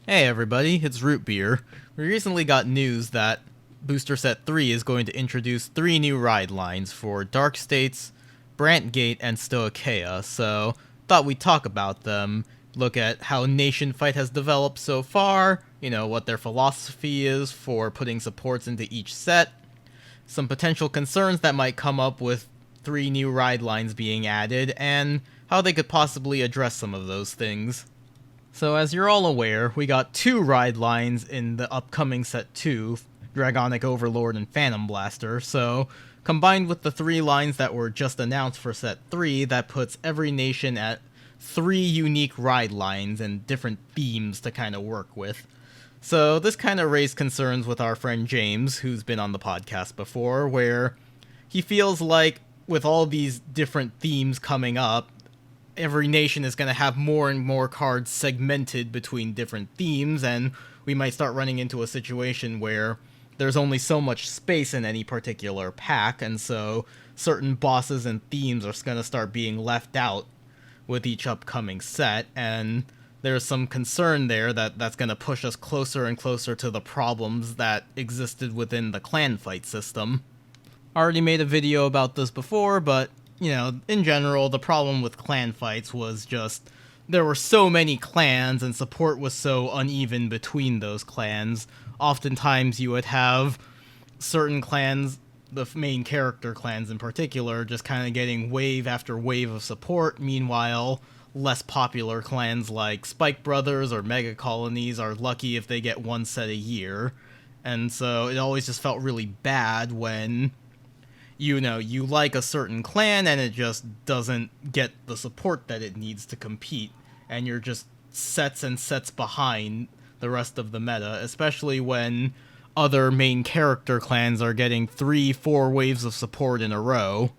Hey everybody, it's Root Beer. We recently got news that Booster Set 3 is going to introduce 3 new ride lines for Dark States, Brantgate, and Stoicheia, so thought we'd talk about them, look at how Nation Fight has developed so far, what their philosophy is for putting supports into each set, some potential concerns that might come up with 3 new ride lines being added, and how they could possibly address some of those things. So as you're all aware, we got 2 ride lines in the upcoming Set 2, Dragonic Overlord and Phantom Blaster, so combined with the 3 lines that were just announced for Set 3, that puts every nation at 3 unique ride lines and different themes to kind of work with. So this kind of raised concerns with our friend James, who's been on the podcast before, where he feels like with all these different themes coming up, every nation is going to have more and more cards segmented between different themes, and we might start running into a situation where there's only so much space in any particular pack, and so certain bosses and themes are going to start being left out with each upcoming set, and there's some concern there that that's going to push us closer and closer to the problems that existed within the clan fight system. I already made a video about this before, but in general, the problem with clan fights was just there were so many clans and support was so uneven between those clans. Oftentimes you would have certain clans, the main character clans in particular, just kind of getting wave after wave of support. Meanwhile, less popular clans like Spike Brothers or Mega Colonies are lucky if they get one set a year. And so it always just felt really bad when you like a certain clan and it just doesn't get the support that it needs to compete, and you're just sets and sets behind the rest of the meta, especially when other main character clans are getting 3-4 waves of support in a row.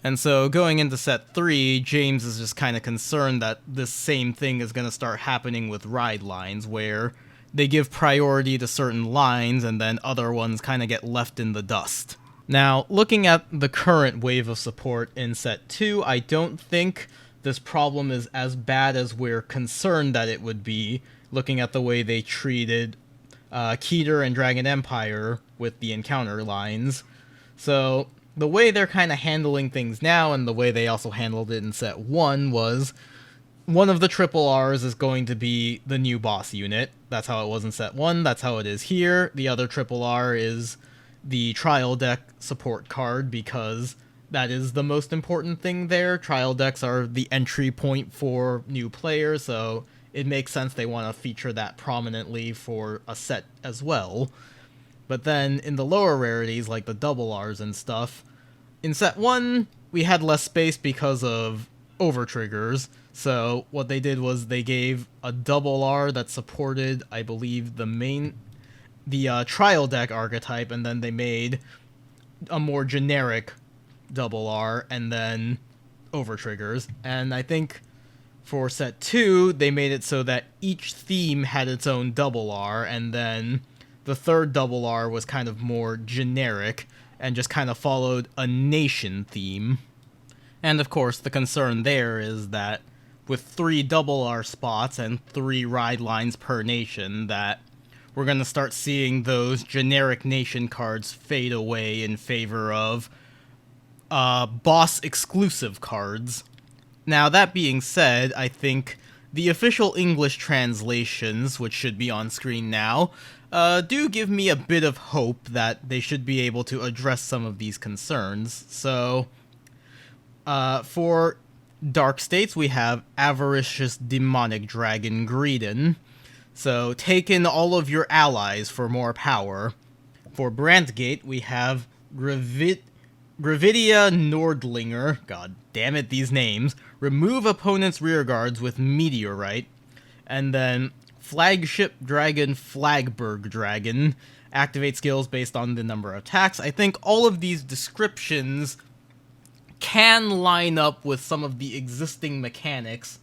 And so going into Set 3, James is just kind of concerned that this same thing is going to start happening with ride lines, where they give priority to certain lines and then other ones kind of get left in the dust. Now, looking at the current wave of support in Set 2, I don't think this problem is as bad as we're concerned that it would be, looking at the way they treated Keter and Dragon Empire with the encounter lines. So, the way they're kind of handling things now, and the way they also handled it in Set 1, was one of the triple R's is going to be the new boss unit. That's how it was in Set 1, that's how it is here. The other triple R is the trial deck support card, because that is the most important thing there. Trial decks are the entry point for new players, so it makes sense they want to feature that prominently for a set as well. But then in the lower rarities, like the double Rs and stuff, in Set 1, we had less space because of overtriggers. So what they did was they gave a double R that supported, I believe, the trial deck archetype, and then they made a more generic double R and then overtriggers. And I think for Set 2, they made it so that each theme had its own double R, and then the third double R was kind of more generic and just kind of followed a nation theme. And of course, the concern there is that with 3 double R spots and 3 ride lines per nation, that we're going to start seeing those generic nation cards fade away in favor of boss-exclusive cards. Now, that being said, I think the official English translations, which should be on screen now, do give me a bit of hope that they should be able to address some of these concerns. So, for Dark States, we have Avaricious Demonic Dragon Greedon. So, take in all of your allies for more power. For Brandgate, we have Gravidia Nordlinger. God damn it, these names. Remove opponent's rearguards with Meteorite. And then Flagship Dragon Flagberg Dragon. Activate skills based on the number of attacks. I think all of these descriptions can line up with some of the existing mechanics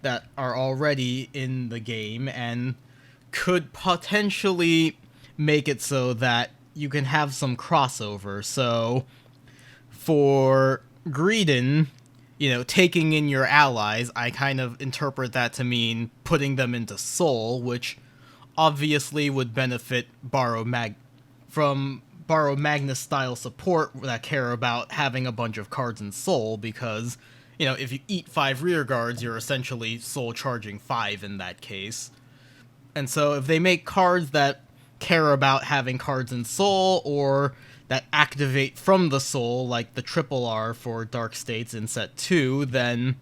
that are already in the game, and could potentially make it so that you can have some crossover. So for Greedon, taking in your allies, I kind of interpret that to mean putting them into Soul, which obviously would benefit from Borrow Magnus style support that care about having a bunch of cards in Soul, because, if you eat 5 rear guards, you're essentially Soul charging 5 in that case. And so if they make cards that care about having cards in Soul, or that activate from the Soul, like the Triple R for Dark States in Set 2, then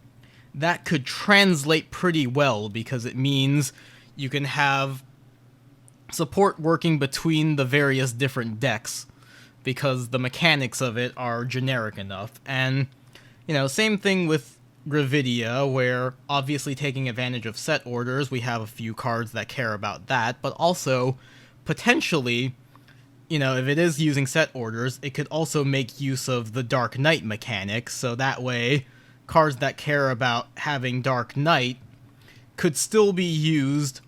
that could translate pretty well, because it means you can have support working between the various different decks, because the mechanics of it are generic enough. And, same thing with Gravidia, where obviously taking advantage of set orders, we have a few cards that care about that, but also, potentially, if it is using set orders, it could also make use of the Dark Knight mechanic, so that way, cards that care about having Dark Knight could still be used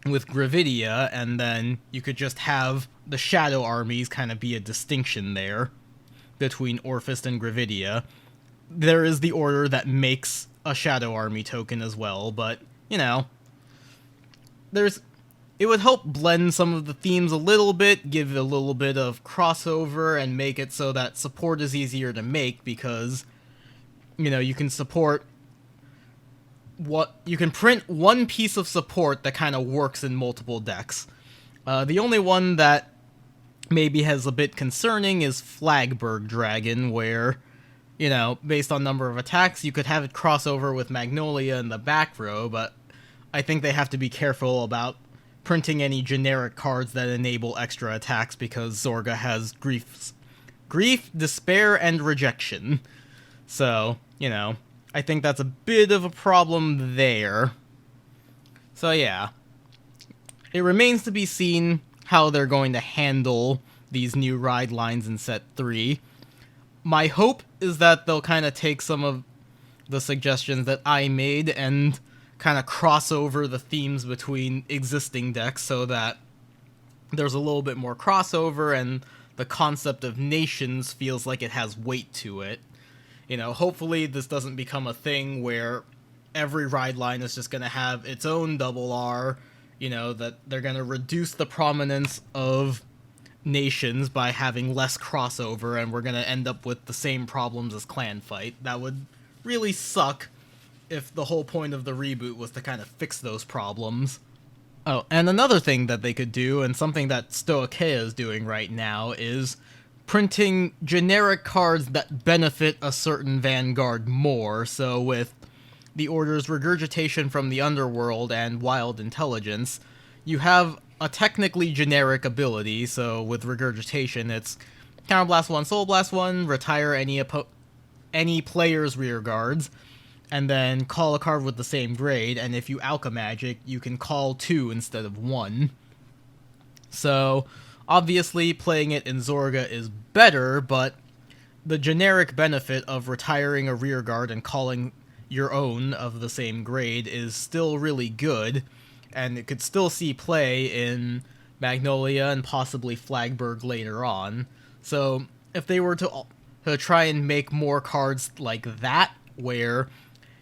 with Gravidia, and then you could just have the Shadow Armies kind of be a distinction there between Orphist and Gravidia. There is the order that makes a Shadow Army token as well, but, it would help blend some of the themes a little bit, give it a little bit of crossover, and make it so that support is easier to make, because, you can you can print one piece of support that kind of works in multiple decks. The only one that maybe has a bit concerning is Flagberg Dragon, where, based on number of attacks, you could have it cross over with Magnolia in the back row, but I think they have to be careful about printing any generic cards that enable extra attacks, because Zorga has grief, despair, and rejection. So, I think that's a bit of a problem there. So yeah, it remains to be seen how they're going to handle these new ride lines in Set 3. My hope is that they'll kind of take some of the suggestions that I made and kind of cross over the themes between existing decks, so that there's a little bit more crossover and the concept of nations feels like it has weight to it. Hopefully this doesn't become a thing where every ride line is just going to have its own double R, that they're going to reduce the prominence of nations by having less crossover, and we're going to end up with the same problems as Clan Fight. That would really suck if the whole point of the reboot was to kind of fix those problems. Oh, and another thing that they could do, and something that Stoicheia is doing right now, is printing generic cards that benefit a certain Vanguard more. So with the Order's Regurgitation from the Underworld and Wild Intelligence, you have a technically generic ability. So with Regurgitation, it's Counterblast 1, Soul Blast 1, retire any player's rear guards, and then call a card with the same grade, and if you Alchemagic, you can call 2 instead of 1. So obviously, playing it in Zorga is better, but the generic benefit of retiring a rear guard and calling your own of the same grade is still really good, and it could still see play in Magnolia and possibly Flagberg later on. So if they were to try and make more cards like that, where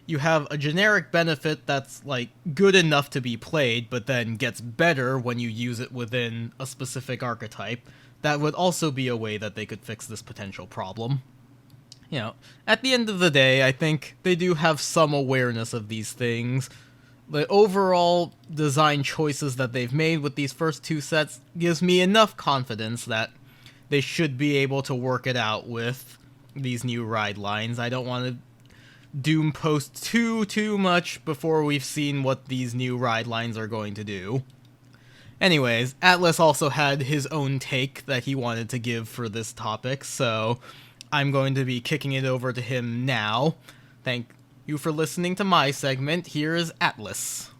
you have a generic benefit that's, good enough to be played, but then gets better when you use it within a specific archetype, that would also be a way that they could fix this potential problem. At the end of the day, I think they do have some awareness of these things. The overall design choices that they've made with these first 2 sets gives me enough confidence that they should be able to work it out with these new ride lines. I don't want to doom post too much before we've seen what these new ride lines are going to do. Anyways, Atlas also had his own take that he wanted to give for this topic, so I'm going to be kicking it over to him now. Thank you for listening to my segment. Here is Atlas.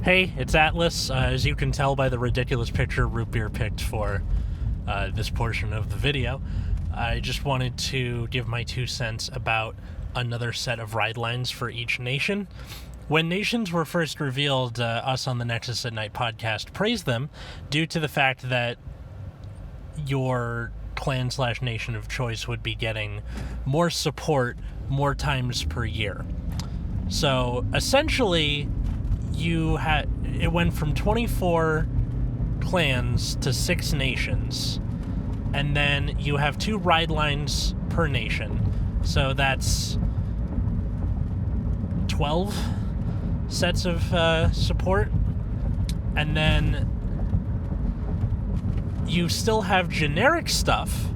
Hey, it's Atlas. As you can tell by the ridiculous picture Root Beer picked for this portion of the video, I just wanted to give my 2 cents about another set of ride lines for each nation. When nations were first revealed, us on the Nexus at Night podcast praised them due to the fact that your clan/nation of choice would be getting more support more times per year. So essentially, it went from 24 clans to 6 nations, and then you have 2 ride lines per nation, so that's 12 sets of support, and then you still have generic stuff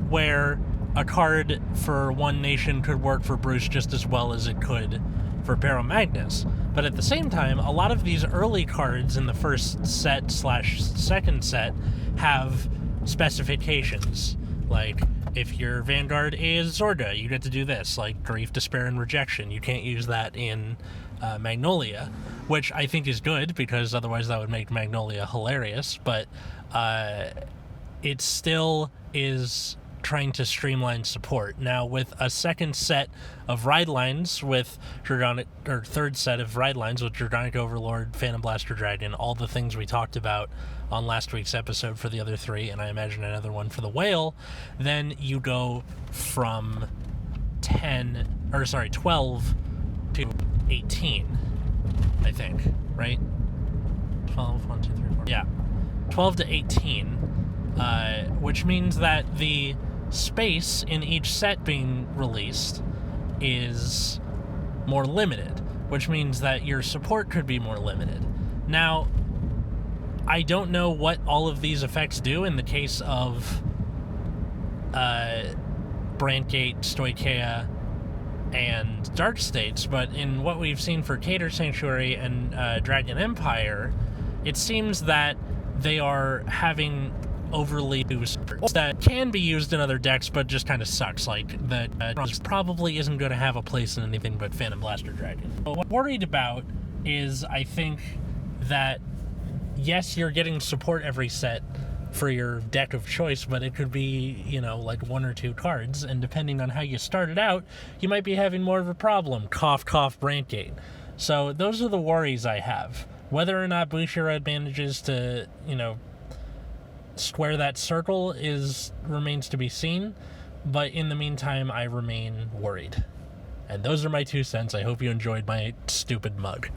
where a card for one nation could work for Bruce just as well as it could for Baron Magnus. But at the same time, a lot of these early cards in the first set / second set have specifications. Like, if your Vanguard is Zorga, you get to do this, like Grief, Despair, and Rejection. You can't use that in Magnolia, which I think is good, because otherwise that would make Magnolia hilarious, but it still is trying to streamline support. Now, with a second set of ride lines with third set of ride lines with Dragonic Overlord, Phantom Blaster Dragon, all the things we talked about on last week's episode for the other 3, and I imagine another one for the Whale, then you go from 12 to 18, I think, right? 12, 1, 2, 3, 4. Yeah. 12 to 18, which means that the space in each set being released is more limited, which means that your support could be more limited. Now, I don't know what all of these effects do in the case of Brandgate, Stoicheia, and Dark States, but in what we've seen for Cater Sanctuary and Dragon Empire, it seems that they are having overly used that can be used in other decks, but just kind of sucks. Like, that probably isn't going to have a place in anything but Phantom Blaster Dragon. But what I'm worried about is, I think that, yes, you're getting support every set for your deck of choice, but it could be, like 1 or 2 cards, and depending on how you start it out, you might be having more of a problem. Cough, cough, Brandgate. So those are the worries I have. Whether or not Bushira manages to, square that circle remains to be seen, but in the meantime, I remain worried. And those are my 2 cents. I hope you enjoyed my stupid mug.